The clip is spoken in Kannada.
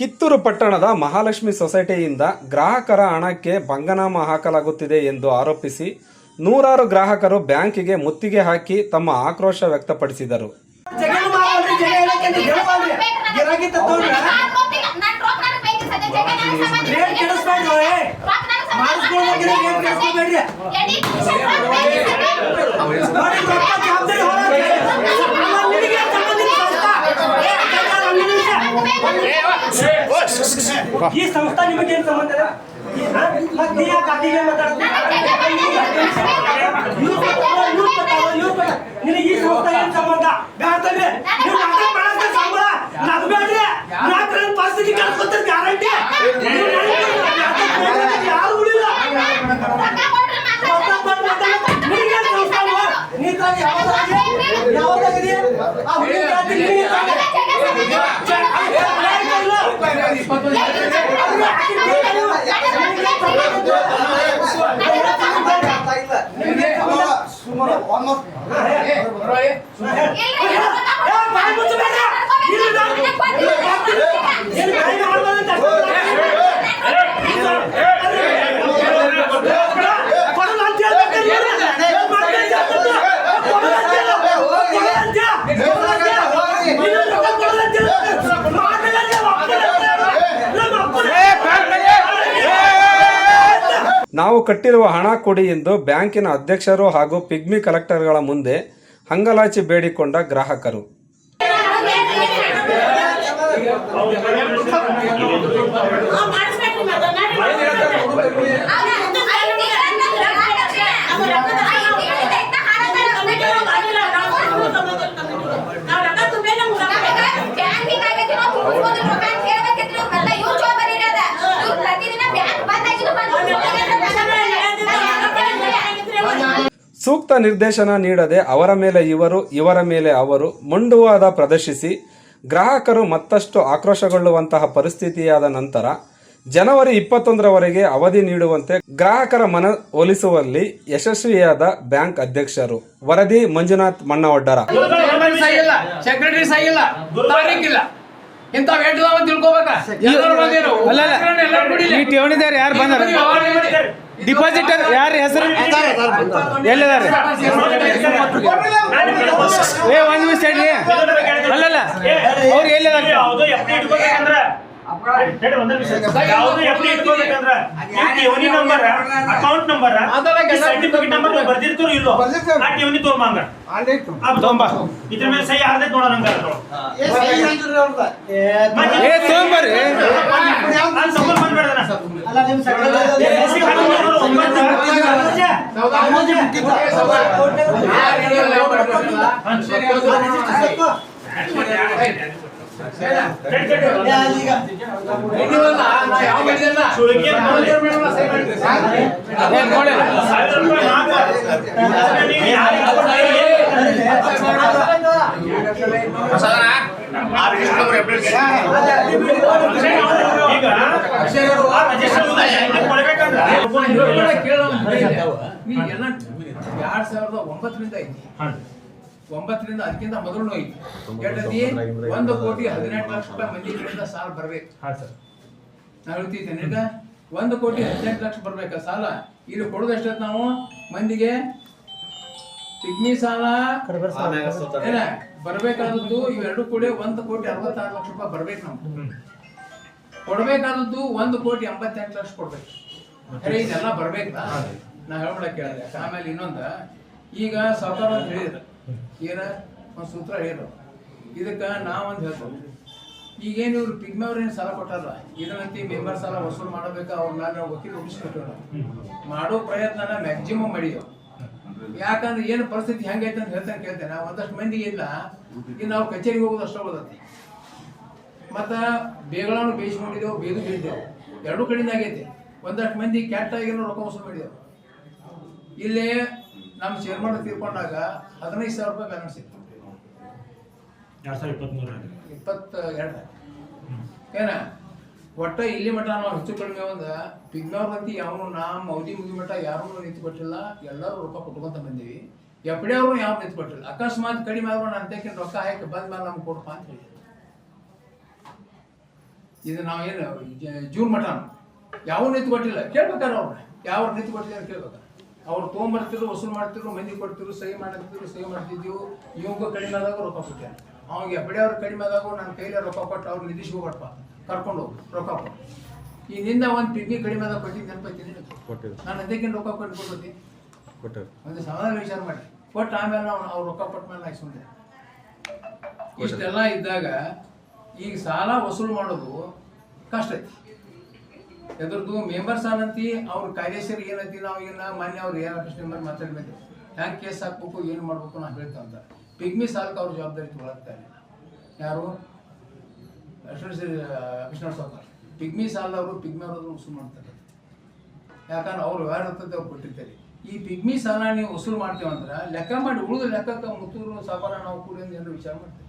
ಕಿತ್ತೂರು ಪಟ್ಟಣದ ಮಹಾಲಕ್ಷ್ಮಿ ಸೊಸೈಟಿಯಿಂದ ಗ್ರಾಹಕರ ಹಣಕ್ಕೆ ಭಂಗನಾಮ ಹಾಕಲಾಗುತ್ತಿದೆ ಎಂದು ಆರೋಪಿಸಿ ನೂರಾರು ಗ್ರಾಹಕರು ಬ್ಯಾಂಕಿಗೆ ಮುತ್ತಿಗೆ ಹಾಕಿ ತಮ್ಮ ಆಕ್ರೋಶ ವ್ಯಕ್ತಪಡಿಸಿದರು. ಈ ಸಂಸ್ಥೆ ನಿಮಗೆ ಏನು ಸಂಬಂಧ ಇಲ್ಲ? ನಿನಗೆ ಈ ಸಂಸ್ಥೆ ಏನು ಸಂಬಂಧ? ಬ್ಯಾಡ್ತಂದ್ರೆ ನೀವು ಸಂಬಳ ನಗ್ ಬೇಡ್ರಿ, ಪರಿಸ್ಥಿತಿ ಕಳ್ಸ್ಕೊತಾರೆ ಗ್ಯಾರಂಟಿ. ಯಾರು ಉಳಿಲ್ಲ. ನಾವು ಕಟ್ಟಿರುವ ಹಣ ಕೊಡಿ ಎಂದು ಬ್ಯಾಂಕಿನ ಅಧ್ಯಕ್ಷರು ಹಾಗೂ ಪಿಗ್ಮಿ ಕಲೆಕ್ಟರ್ಗಳ ಮುಂದೆ ಹಂಗಲಾಚಿ ಬೇಡಿಕೊಂಡ ಗ್ರಾಹಕರು. ಸೂಕ್ತ ನಿರ್ದೇಶನ ನೀಡದೆ ಅವರ ಮೇಲೆ ಇವರು, ಇವರ ಮೇಲೆ ಅವರು ಮೊಂಡುವಾದ ಪ್ರದರ್ಶಿಸಿ ಗ್ರಾಹಕರು ಮತ್ತಷ್ಟು ಆಕ್ರೋಶಗೊಳ್ಳುವಂತಹ ಪರಿಸ್ಥಿತಿಯಾದ ನಂತರ ಜನವರಿ 21ರವರೆಗೆ ಅವಧಿ ನೀಡುವಂತೆ ಗ್ರಾಹಕರ ಮನವೊಲಿಸುವಲ್ಲಿ ಯಶಸ್ವಿಯಾದ ಬ್ಯಾಂಕ್ ಅಧ್ಯಕ್ಷರು. ವರದಿ ಮಂಜುನಾಥ್ ಮಣ್ಣವಡ್ಡರ. ಡಿಪಾಸಿಟರ್ ಯಾರ ಹೆಸರು ಎಲ್ಲಿದ್ದಾರೆ? ಒಂದು ನಿಮಿಷ ಹೇಳಿ. ಅಲ್ಲಲ್ಲ ಅವ್ರು ಎಲ್ಲಿದ್ದಾರೆ? ಅಕೌಂಟ್ ನಂಬರ್ ಸರ್ಟಿಫಿಕೇಟ್ ನಂಬರ್ ಬರ್ದಿರ್ತೀರೋ ಇಲ್ಲೋ ಆ ಟಿವನಿ ತೋರ್ಮಂಗ ಇದ್ರ ಮೇಲೆ ಸಹಿ ಆರ್ದೆ ನೋಡೋಣ. ಒಂಬತ್ತರಿಂದ ಅದಕ್ಕಿಂತ ಮೊದಲು ಐತಿ 1,18,00,000 ಮಂದಿ ಕಡೆಯಿಂದ ಸಾಲ ಬರ್ಬೇಕು. ನಾವು ಹೇಳ್ತೀವಿ 1,18,00,000 ಬರ್ಬೇಕ ಸಾಲ. ಇಲ್ಲಿ ಕೊಡೋದಷ್ಟ ನಾವು ಮಂದಿಗೆ ಪಿಗ್ಮಿ ಸಾಲ ಏನ ಬರ್ಬೇಕಾದದ್ದು ಇವೆರಡು ಕೂಡ 1,66,00,000 ಬರ್ಬೇಕು. ನಾವು ಕೊಡ್ಬೇಕಾದದ್ದು 1,88,00,000 ಕೊಡ್ಬೇಕು. ಇದೆಲ್ಲ ಬರ್ಬೇಕು. ನಾ ಹೇಳ್ಬಿಡಕ್ ಕೇಳಿದೆ. ಆಮೇಲೆ ಇನ್ನೊಂದ ಈಗ ಸಾವುಕಾರ ಅಂತ ಹೇಳಿದ್ರು, ಏನ ಒಂದು ಸೂತ್ರ ಹೇಳಿದ್ರು. ಇದಕ್ಕೆ ನಾವೊಂದು ಹೇಳ್ತೇವೆ, ಈಗೇನು ಇವ್ರು ಪಿಗ್ಮಿ ಅವ್ರೇನು ಸಾಲ ಕೊಟ್ಟಾರ, ಇದರಂತೆ ಮೆಂಬರ್ ಸಾಲ ವಸೂಲು ಮಾಡಬೇಕಾ ಅವ್ರನ್ನ ನಾವು ವಕೀಲ ಹುಟ್ಟಿಸ್ಕೊಟ್ಟೇವೆ. ಮಾಡೋ ಪ್ರಯತ್ನ ಮ್ಯಾಕ್ಸಿಮಮ್ ಮಾಡಿದೆವು. ಯಾಕಂದ್ರೆ ಏನು ಪರಿಸ್ಥಿತಿ ಹೆಂಗೈತೆ ಅಂತ ಕೇಳ್ತೇನೆ. ನಾವು ಒಂದಷ್ಟು ಮಂದಿಗೆ ಇಲ್ಲ, ಈಗ ನಾವು ಕಚೇರಿಗೆ ಹೋಗೋದು ಅಷ್ಟೇ ಓದತ್ತೆ. ಮತ್ತು ಬೇಗಳನ್ನು ಬೇಯಿಸ್ಕೊಂಡಿದ್ದೆವು, ಬೇದು ಬೇಯಿದ್ದೆವು, ಎರಡೂ ಕಡೆಯಿಂದ ಆಗೈತೆ. ಒಂದಷ್ಟು ಮಂದಿ ಕ್ಯಾಟ್ ಆಗಿರೋ ರೊಕ್ಕ ವಸೂಲು ಮಾಡಿದೆವು. ಇಲ್ಲೇ ನಮ್ಮ ಚೇರ್ಮನ್ ತೀರ್ಕೊಂಡಾಗ 15,000 ರೂಪಾಯಿ ಬ್ಯಾಲೆನ್ಸ್ ಇತ್ತು 2022 ಏನ. ಒಟ್ಟ ಇಲ್ಲಿ ಮಟ್ಟ ನಾವು ಹೆಚ್ಚು ಕಡಿಮೆ ಒಂದು ಪಿಗ್ನವ್ರಂತಿ ಯಾವನು ನಮ್ಮ ಅವಧಿ ಮುಗಿ ಮಟ್ಟ ಯಾರೂ ನಿಂತು ಕೊಟ್ಟಿಲ್ಲ. ಎಲ್ಲರೂ ರೊಕ್ಕ ಕೊಟ್ಕೊಂತ ಬಂದೀವಿ. ಎಫ್ ಡಿ ಅವರು ಯಾವ ನಿಂತು ಕೊಟ್ಟಿಲ್ಲ. ಅಕಸ್ಮಾತ್ ಕಡಿಮೆ ಆಗೋಣ ಅಂತೇಕೆ ರೊಕ್ಕ ಹಾಕಿ ಬಂದ ಮೇಲೆ ನಮ್ಗೆ ಕೊಡಪ್ಪ ಅಂತ ಹೇಳಿ ಇದು ನಾವು ಏನು ಜೂನ್ ಮಠ ಯಾವ ನಿಂತು ಕೊಟ್ಟಿಲ್ಲ ಕೇಳ್ಬೇಕಾರೆ ಅವ್ರನ್ನ ಯಾವ ನಿಂತು ಕೊಟ್ಟಿಲ್ಲ ಅಂತ ಕೇಳ್ಬೇಕು. ಅವ್ರು ತೊಗೊಂಬರ್ತಿದ್ರು, ವಸೂಲು ಮಾಡ್ತಿದ್ರು, ಮಂದಿ ಕೊಡ್ತಿದ್ರು, ಸಹಿ ಮಾಡ್ತಿದ್ದೀವಿ. ಇವಾಗ ಕಡಿಮೆ ಆದಾಗ ರೊಕ್ಕ ಕೊಟ್ಟಾರೆ. ಅವಾಗ ಬಡಿಯವ್ರು ಕಡಿಮೆ ಆದಾಗ ನನ್ನ ಕೈಲಿ ರೊಕ್ಕ ಕೊಟ್ಟು ಅವ್ರು ನಿಧಿಸಿ ಹೋಗ್ಬಟ್ಪ ಕರ್ಕೊಂಡು ರೊಕ್ಕ ಕೊಟ್ಟು. ಈ ನಿಂದ ಒಂದು ಪಿಗ್ನಿ ಕಡಿಮೆ ಆದಾಗ ಕೊಟ್ಟಿದ್ದು ನೆನಪೈತೀನಿ. ನಾನು ಅದಕ್ಕಿಂತ ರೊಕ್ಕ ಕೊಟ್ಟು ಒಂದು ಸಮಾಧಾನ ವಿಚಾರ ಮಾಡಿ ಕೊಟ್ಟು ಆಮೇಲೆ ನಾವು ಅವ್ರು ರೊಕ್ಕ ಕೊಟ್ಟ ಮೇಲೆ ಹಾಕ್ಸ್ಕೊಂಡೆ. ಇಷ್ಟೆಲ್ಲ ಇದ್ದಾಗ ಈಗ ಸಾಲ ವಸೂಲು ಮಾಡೋದು ಕಷ್ಟ ಐತಿ. ಎದ್ರದ್ದು ಮೆಂಬರ್ ಸಾಲ ಅಂತಿ ಅವ್ರ ಕಾಯ್ದೆಸರಿ ಏನೈತಿ, ನಾವು ಈಗ ಮಾನ್ಯ ಅವ್ರು ಏನ್ ಆಫೀಸ್ ಮೆಂಬರ್ ಮಾತಾಡ್ಬೇಕು, ಹ್ಯಾಂಗೆ ಕೇಸ್ ಹಾಕ್ಬೇಕು, ಏನು ಮಾಡ್ಬೇಕು ನಾವು ಹೇಳ್ತಾವಂತ. ಪಿಗ್ಮಿ ಸಾಲಕ್ಕೆ ಅವ್ರ ಜವಾಬ್ದಾರಿ ತೊಗೊಳತ್ತಾರೆ. ಯಾರು ಕೃಷ್ಣ ಸಾವ್ಕಾರ್ ಪಿಗ್ಮಿ ಸಾಲದವರು ಪಿಗ್ಮಿ ಅವರು ವಸೂಲು ಮಾಡ್ತಾರೆ. ಯಾಕಂದ್ರೆ ಅವ್ರು ವ್ಯವಹಾರ ಇರ್ತದೆ, ಅವ್ರು ಕೊಟ್ಟಿರ್ತಾರೆ. ಈ ಪಿಗ್ಮಿ ಸಾಲ ನೀವು ವಸೂಲು ಮಾಡ್ತೀವಂದ್ರೆ ಲೆಕ್ಕ ಮಾಡಿ ಉಳಿದ ಲೆಕ್ಕಕ್ಕೆ ಮುತ್ತೂರು ಸಾಪಾರ ನಾವು ಕೂಡ ಏನಾದ್ರು ವಿಚಾರ ಮಾಡ್ತೀವಿ.